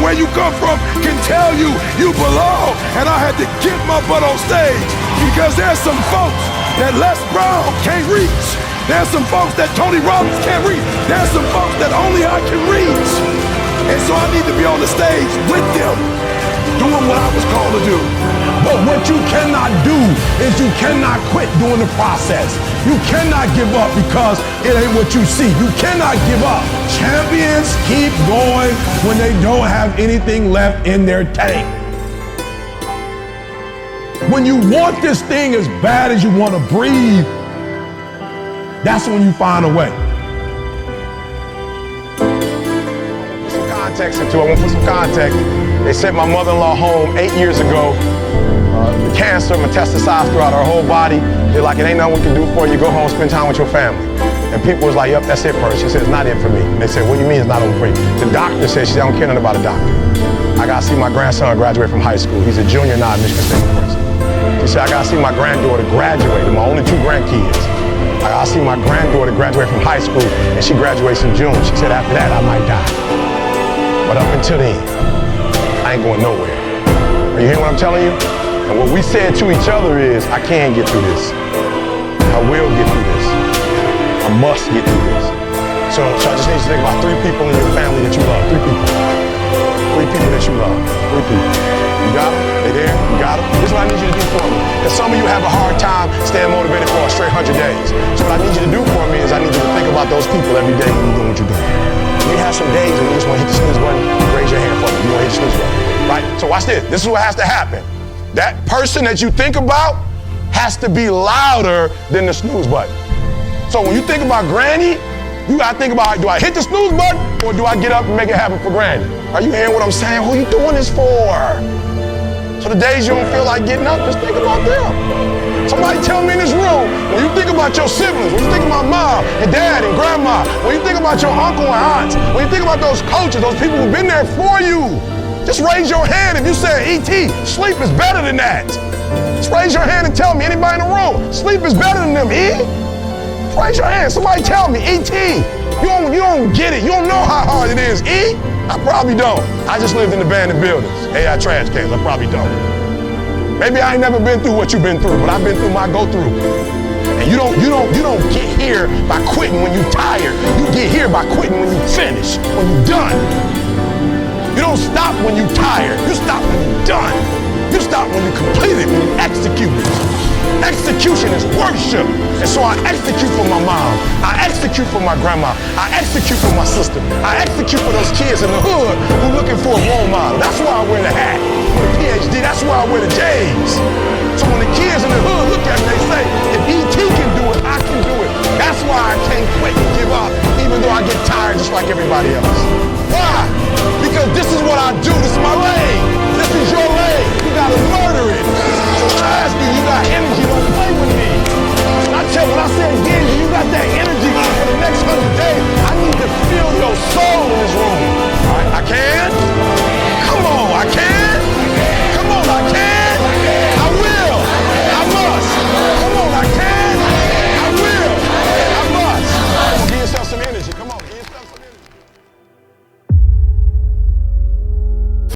where you come from can tell you you belong. And I had to get my butt on stage because there's some folks that Les Brown can't reach. There's some folks that Tony Robbins can't reach. There's some folks that only I can reach. And so I need to be on the stage with them, doing what I was called to do. But what you cannot do is you cannot quit during the process. You cannot give up because it ain't what you see. You cannot give up. Champions keep going when they don't have anything left in their tank. When you want this thing as bad as you want to breathe, that's when you find a way. Put some context into it. I want to put some context. They sent my mother-in-law home 8 years ago. Cancer metastasized throughout her whole body. They're like, it ain't nothing we can do for you. Go home, spend time with your family. And people was like, yep, that's it for her. She said, it's not it for me. And they said, what do you mean it's not over for you? The doctor said, she said, I don't care nothing about a doctor. I got to see my grandson graduate from high school. He's a junior now at Michigan State University. She said, I got to see my granddaughter graduate. My only 2 grandkids. I got to see my granddaughter graduate from high school, and she graduates in June. She said, after that, I might die. But up until then, I ain't going nowhere. Are you hearing what I'm telling you? And what we said to each other is, I can get through this. I will get through this. I must get through this. So I just need you to think about 3 people in your family that you love. 3 people. 3 people that you love. 3 people. You got them? They there? You got them? This is what I need you to do for me. Because some of you have a hard time staying motivated for a straight 100 days. So what I need you to do for me is I need you to think about those people every day when you're doing what you're doing. You have some days when you just want to hit the snooze button, raise your hand for me. You want to hit the snooze button. Right? So watch this. This is what has to happen. That person that you think about has to be louder than the snooze button. So when you think about Granny, you gotta think about, do I hit the snooze button or do I get up and make it happen for Granny? Are you hearing what I'm saying? Who you doing this for? So the days you don't feel like getting up, just think about them. Somebody tell me in this room, when you think about your siblings, when you think about mom and dad and grandma, when you think about your uncle and aunts, when you think about those coaches, those people who've been there for you, just raise your hand if you said, E.T., sleep is better than that. Just raise your hand and tell me, anybody in the room, sleep is better than them, E? Just raise your hand, somebody tell me, E.T., you don't get it, you don't know how hard it is, E? I probably don't. I just lived in abandoned buildings, AI trash cans, I probably don't. Maybe I ain't never been through what you've been through, but I've been through my go-through. And you don't get here by quitting when you're tired. You get here by quitting when you finish, when you're done. You don't stop when you're tired. You stop when you're done. You stop when you complete it, when you execute it. Execution is worship. And so I execute for my mom. I execute for my grandma. I execute for my sister. I execute for those kids in the hood who looking